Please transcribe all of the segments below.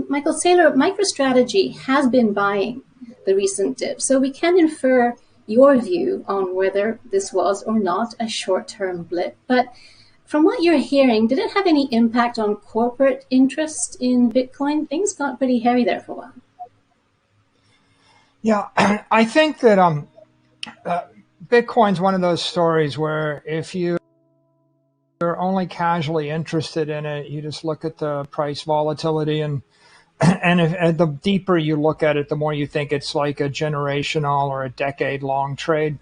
Michael Saylor, MicroStrategy has been buying the recent dip, so we can infer your view on whether this was or not a short-term blip. But from what you're hearing, did it have any impact on corporate interest in Bitcoin? Things got pretty hairy there for a while. Yeah, I think that Bitcoin's one of those stories where if you're only casually interested in it, you just look at the price volatility, and the deeper you look at it, the more you think it's like a generational or a decade-long trade.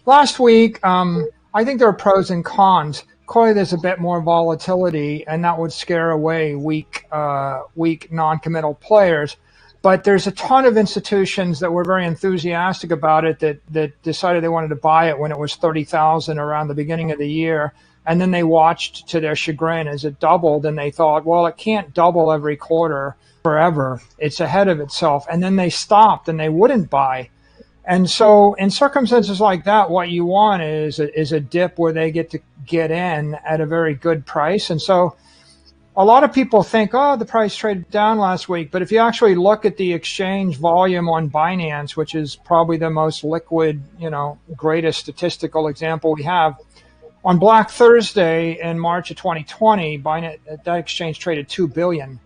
Last week, I think there are pros and cons. Clearly, there's a bit more volatility, and that would scare away weak non-committal players. But there's a ton of institutions that were very enthusiastic about it that decided they wanted to buy it when it was 30,000 around the beginning of the year. And then they watched to their chagrin as it doubled, and they thought, well, it can't double every quarter forever. It's ahead of itself. And then they stopped and they wouldn't buy. And so in circumstances like that, what you want is a dip where they get to get in at a very good price. And so a lot of people think, oh, the price traded down last week. But if you actually look at the exchange volume on Binance, which is probably the most liquid, greatest statistical example we have, on Black Thursday in March of 2020, Binance, that exchange traded $2 billion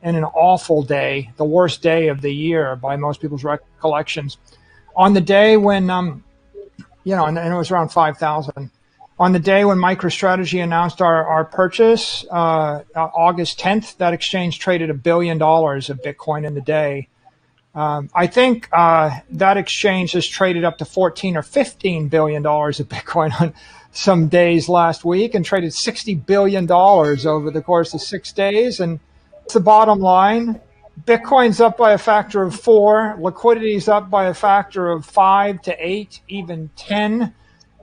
in an awful day, the worst day of the year by most people's recollections. On the day when, and it was around 5,000. On the day when MicroStrategy announced our purchase, August 10th, that exchange traded $1 billion of Bitcoin in the day. I think that exchange has traded up to $14 or $15 billion of Bitcoin on some days last week and traded $60 billion over the course of 6 days. And it's the bottom line. Bitcoin's up by a factor of 4. Liquidity's up by a factor of 5 to 8, even 10.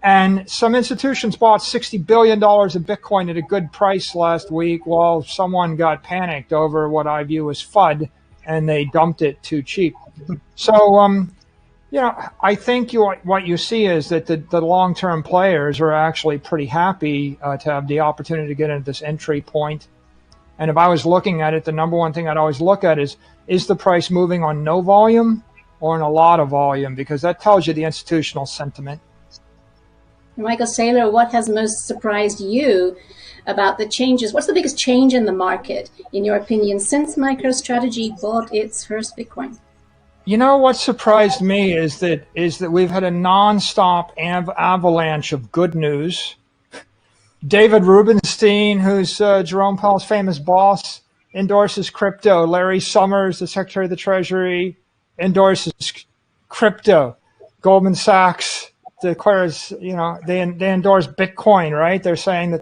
And some institutions bought $60 billion of Bitcoin at a good price last week while someone got panicked over what I view as FUD, and they dumped it too cheap. So, I think what you see is that the long-term players are actually pretty happy to have the opportunity to get into this entry point. And if I was looking at it, the number one thing I'd always look at is the price moving on no volume or on a lot of volume? Because that tells you the institutional sentiment. Michael Saylor, what has most surprised you about the changes? What's the biggest change in the market, in your opinion, since MicroStrategy bought its first Bitcoin? What surprised me is that we've had a nonstop avalanche of good news. David Rubenstein, who's Jerome Powell's famous boss, endorses crypto. Larry Summers, the Secretary of the Treasury, endorses crypto. Goldman Sachs declares, they endorse Bitcoin, right? They're saying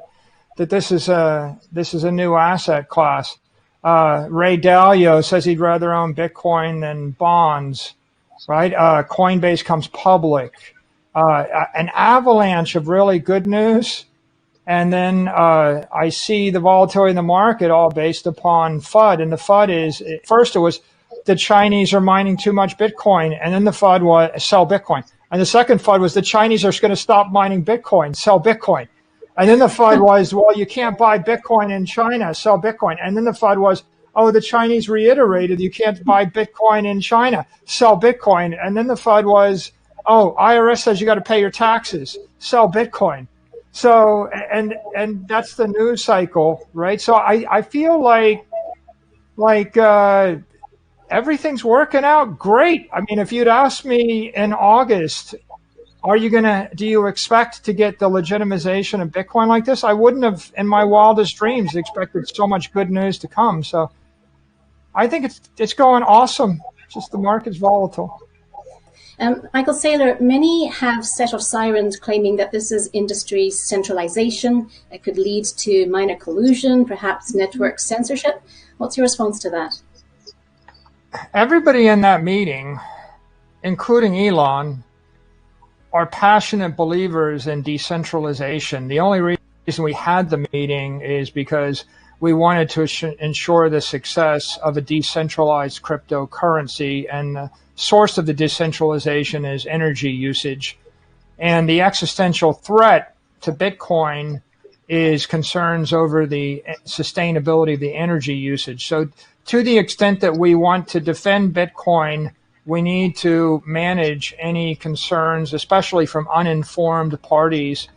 that this is a new asset class. Ray Dalio says he'd rather own Bitcoin than bonds, right? Coinbase comes public. An avalanche of really good news. And then I see the volatility in the market all based upon FUD. And the FUD is, first it was the Chinese are mining too much Bitcoin. And then the FUD was sell Bitcoin. And the second FUD was the Chinese are going to stop mining Bitcoin, sell Bitcoin. And then the FUD was, well, you can't buy Bitcoin in China, sell Bitcoin. And then the FUD was, oh, the Chinese reiterated you can't buy Bitcoin in China, sell Bitcoin. And then the FUD was, oh, IRS says you got to pay your taxes, sell Bitcoin. So, and that's the news cycle, right? So I feel like everything's working out great. I mean, if you'd asked me in August, do you expect to get the legitimization of Bitcoin like this? I wouldn't have in my wildest dreams expected so much good news to come. So I think it's going awesome. Just the market's volatile. Michael Saylor, many have set off sirens claiming that this is industry centralization. It could lead to minor collusion, perhaps network censorship. What's your response to that? Everybody in that meeting, including Elon, are passionate believers in decentralization. The only reason we had the meeting is because we wanted to ensure the success of a decentralized cryptocurrency, and the source of the decentralization is energy usage. And the existential threat to Bitcoin is concerns over the sustainability of the energy usage. So to the extent that we want to defend Bitcoin, we need to manage any concerns, especially from uninformed parties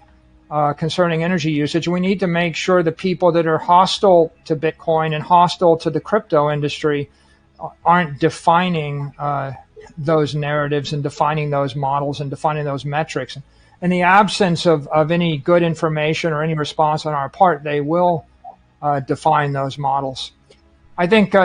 concerning energy usage. We need to make sure the people that are hostile to Bitcoin and hostile to the crypto industry aren't defining those narratives and defining those models and defining those metrics. In the absence of any good information or any response on our part, they will define those models. I think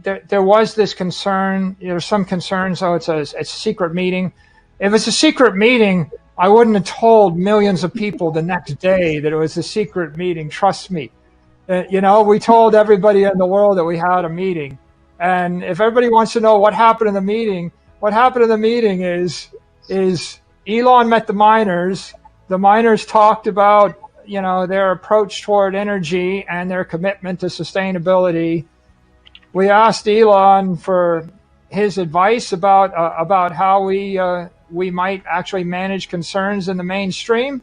there was this concern. There's some concerns. Oh, it's a secret meeting. If it's a secret meeting, I wouldn't have told millions of people the next day that it was a secret meeting. Trust me. We told everybody in the world that we had a meeting. And if everybody wants to know what happened in the meeting, is Elon met the miners. The miners talked about, their approach toward energy and their commitment to sustainability. We asked Elon for his advice about how we might actually manage concerns in the mainstream.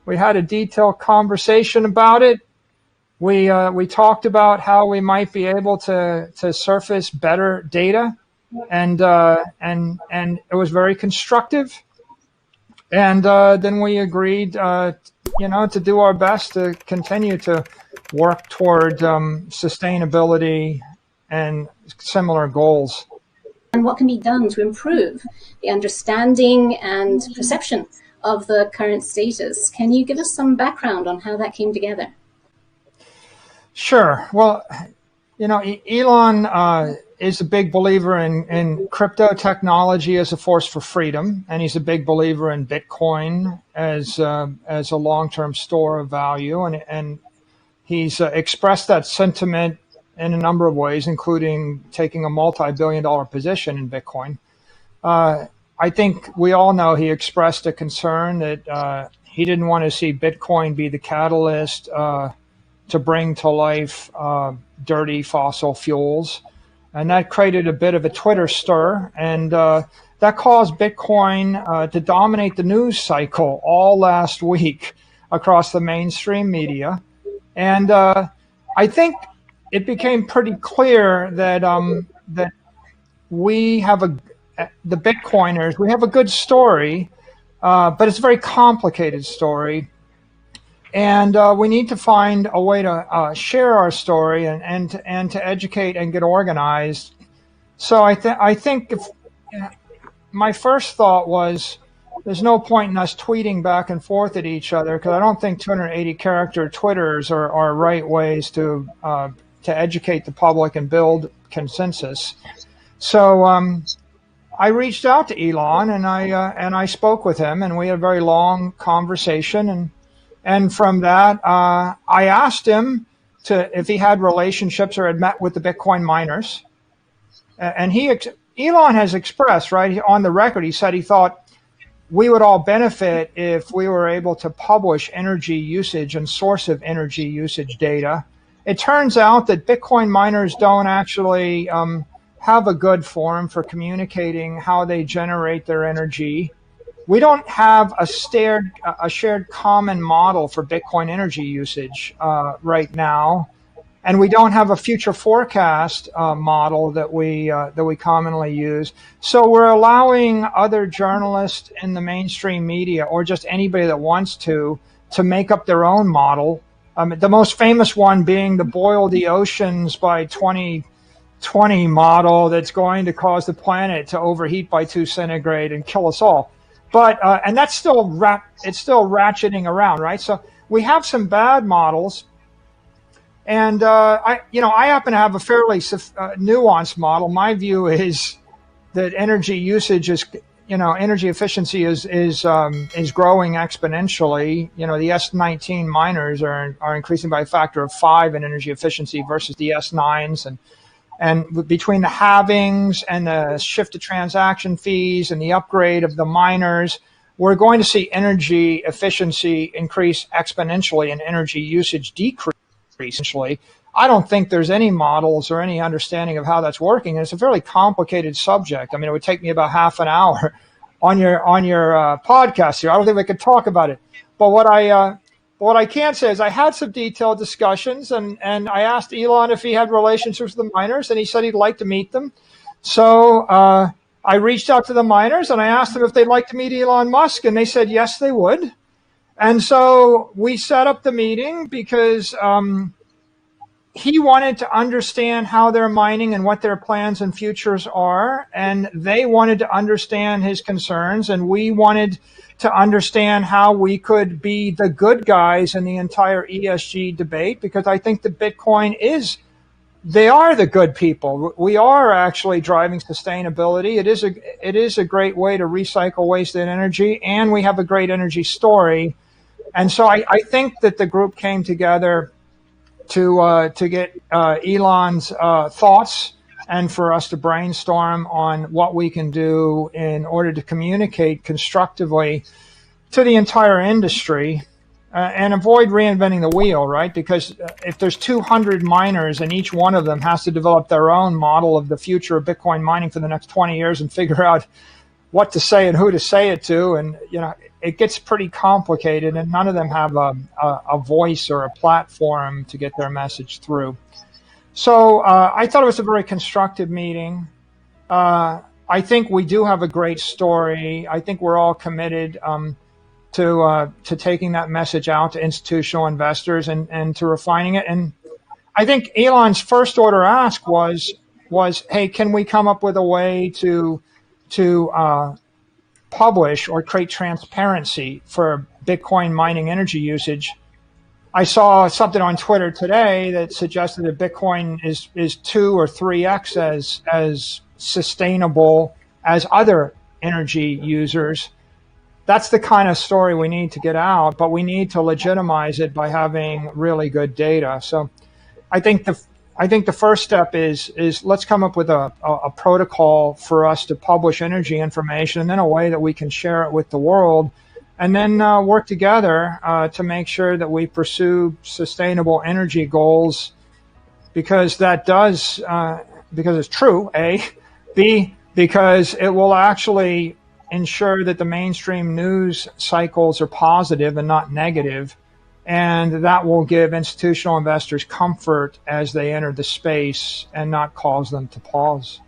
We had a detailed conversation about it. We talked about how we might be able to surface better data, and it was very constructive. And then we agreed, to do our best to continue to work toward sustainability and similar goals. And what can be done to improve the understanding and perception of the current status? Can you give us some background on how that came together? Sure. Well, Elon is a big believer in crypto technology as a force for freedom, and he's a big believer in Bitcoin as a long-term store of value, and he's expressed that sentiment in a number of ways, including taking a multi-billion-dollar position in Bitcoin. I think we all know he expressed a concern that he didn't want to see Bitcoin be the catalyst to bring to life dirty fossil fuels. And that created a bit of a Twitter stir, and that caused Bitcoin to dominate the news cycle all last week across the mainstream media. And I think it became pretty clear that that we have the Bitcoiners, we have a good story, but it's a very complicated story. And we need to find a way to share our story and to educate and get organized. So I think my first thought was there's no point in us tweeting back and forth at each other, because I don't think 280 character Twitters are right ways to educate the public and build consensus. So I reached out to Elon and I spoke with him, and we had a very long conversation. And from that, I asked him if he had relationships or had met with the Bitcoin miners. And Elon has expressed, right, on the record, he said he thought we would all benefit if we were able to publish energy usage and source of energy usage data. It turns out that Bitcoin miners don't actually have a good forum for communicating how they generate their energy. We don't have a shared common model for Bitcoin energy usage right now, and we don't have a future forecast model that we commonly use. So we're allowing other journalists in the mainstream media, or just anybody that wants to make up their own model. The most famous one being the boil the oceans by 2020 model that's going to cause the planet to overheat by 2 centigrade and kill us all. But and that's still it's still ratcheting around, right? So we have some bad models, and I happen to have a fairly nuanced model. My view is that energy usage is, energy efficiency is growing exponentially. The S19 miners are increasing by a factor of 5 in energy efficiency versus the S9s, and between the halvings and the shift to transaction fees and the upgrade of the miners, we're going to see energy efficiency increase exponentially and energy usage decrease essentially. I don't think there's any models or any understanding of how that's working. And it's a fairly complicated subject. I mean, it would take me about half an hour on your podcast here. I don't think we could talk about it. But what But what I can say is I had some detailed discussions, and I asked Elon if he had relationships with the miners, and he said he'd like to meet them. So I reached out to the miners, and I asked them if they'd like to meet Elon Musk, and they said yes, they would. And so we set up the meeting because he wanted to understand how they're mining and what their plans and futures are. And they wanted to understand his concerns. And we wanted to understand how we could be the good guys in the entire ESG debate, because I think that Bitcoin they are the good people. We are actually driving sustainability. It is a great way to recycle wasted energy, and we have a great energy story. And so I think that the group came together to get Elon's thoughts, and for us to brainstorm on what we can do in order to communicate constructively to the entire industry and avoid reinventing the wheel, right? Because if there's 200 miners and each one of them has to develop their own model of the future of Bitcoin mining for the next 20 years and figure out what to say and who to say it to, and it gets pretty complicated, and none of them have a voice or a platform to get their message through. So I thought it was a very constructive meeting. I think we do have a great story. I think we're all committed to taking that message out to institutional investors and to refining it. And I think Elon's first order ask was, hey, can we come up with a way to publish or create transparency for Bitcoin mining energy usage? I saw something on Twitter today that suggested that Bitcoin is 2 or 3x as sustainable as other energy users. That's the kind of story we need to get out, but we need to legitimize it by having really good data. So I think the first step is let's come up with a protocol for us to publish energy information, and then a way that we can share it with the world, and then work together to make sure that we pursue sustainable energy goals, because that does, because it's true, A. B, because it will actually ensure that the mainstream news cycles are positive and not negative. And that will give institutional investors comfort as they enter the space and not cause them to pause.